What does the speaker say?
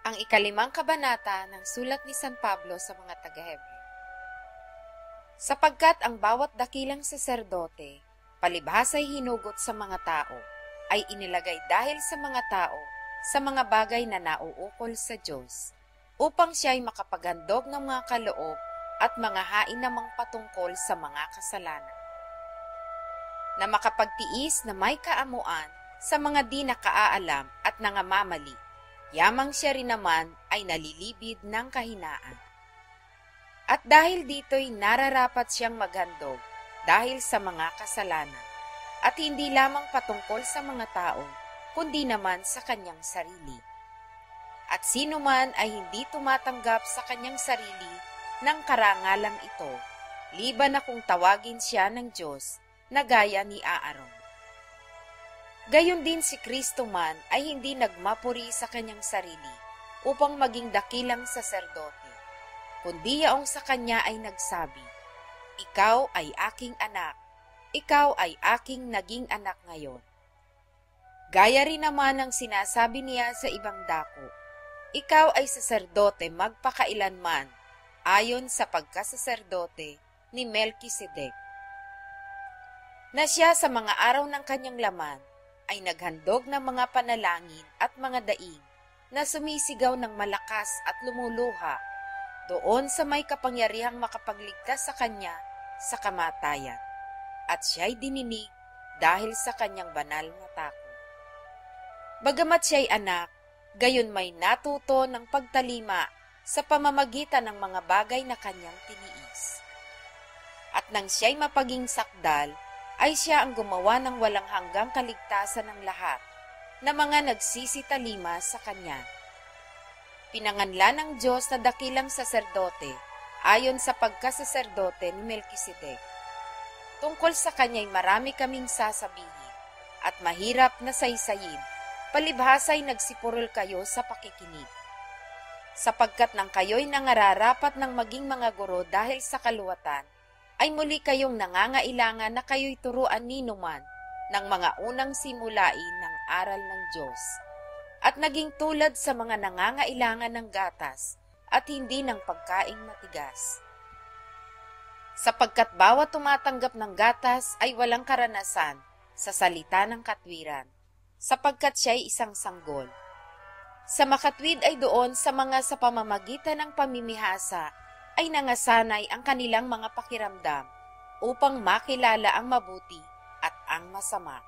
Ang ikalimang kabanata ng sulat ni San Pablo sa mga taga-Hebreo. Sapagkat ang bawat dakilang saserdote, palibhasa'y hinugot sa mga tao, ay inilagay dahil sa mga tao sa mga bagay na nauukol sa Diyos, upang siya'y makapaghandog ng mga kaloob at mga hain namang patungkol sa mga kasalanan, na makapagtiis na may kaamuan sa mga di nakaalam at nangamamali. Yamang siya rin naman ay nalilibid ng kahinaan. At dahil dito'y nararapat siyang maghandog dahil sa mga kasalanan, at hindi lamang patungkol sa mga tao, kundi naman sa kanyang sarili. At sino man ay hindi tumatanggap sa kanyang sarili ng karangalang ito, liban na kung tawagin siya ng Diyos na gaya ni Aaron. Gayon din si Kristo man ay hindi nagmapuri sa kanyang sarili upang maging dakilang saserdote, kundi yaong sa kanya ay nagsabi, "Ikaw ay aking anak, ikaw ay aking naging anak ngayon." Gaya rin naman ang sinasabi niya sa ibang dako, "Ikaw ay saserdote magpakailanman, ayon sa pagkasaserdote ni Melkisedek." Na siya sa mga araw ng kanyang laman, ay naghandog ng mga panalangin at mga daing na sumisigaw ng malakas at lumuluha doon sa may kapangyarihang makapagligtas sa kanya sa kamatayan, at siya'y dininig dahil sa kanyang banal na tako. Bagamat siya'y anak, gayon may natuto ng pagtalima sa pamamagitan ng mga bagay na kanyang tiniis. At nang siya'y mapaging sakdal, ay siya ang gumawa ng walang hanggang kaligtasan ng lahat na mga nagsisitalima sa kanya. Pinanganlan ng Diyos na dakilang saserdote ayon sa pagkasaserdote ni Melkisedek. Tungkol sa kanya'y marami kaming sasabihin at mahirap na saysayin, palibhasa'y nagsipurol kayo sa pakikinig. Sapagkat nang kayo'y nangararapat ng maging mga guro dahil sa kaluwatan, ay muli kayong nangangailangan na kayo'y turuan ninuman ng mga unang simulain ng aral ng Diyos, at naging tulad sa mga nangangailangan ng gatas at hindi ng pagkaing matigas. Sapagkat bawat tumatanggap ng gatas ay walang karanasan sa salita ng katwiran, sapagkat siya'y isang sanggol. Sa makatwid ay doon sa mga sa pamamagitan ng pamimihasa ay nangasanay ang kanilang mga pakiramdam upang makilala ang mabuti at ang masama.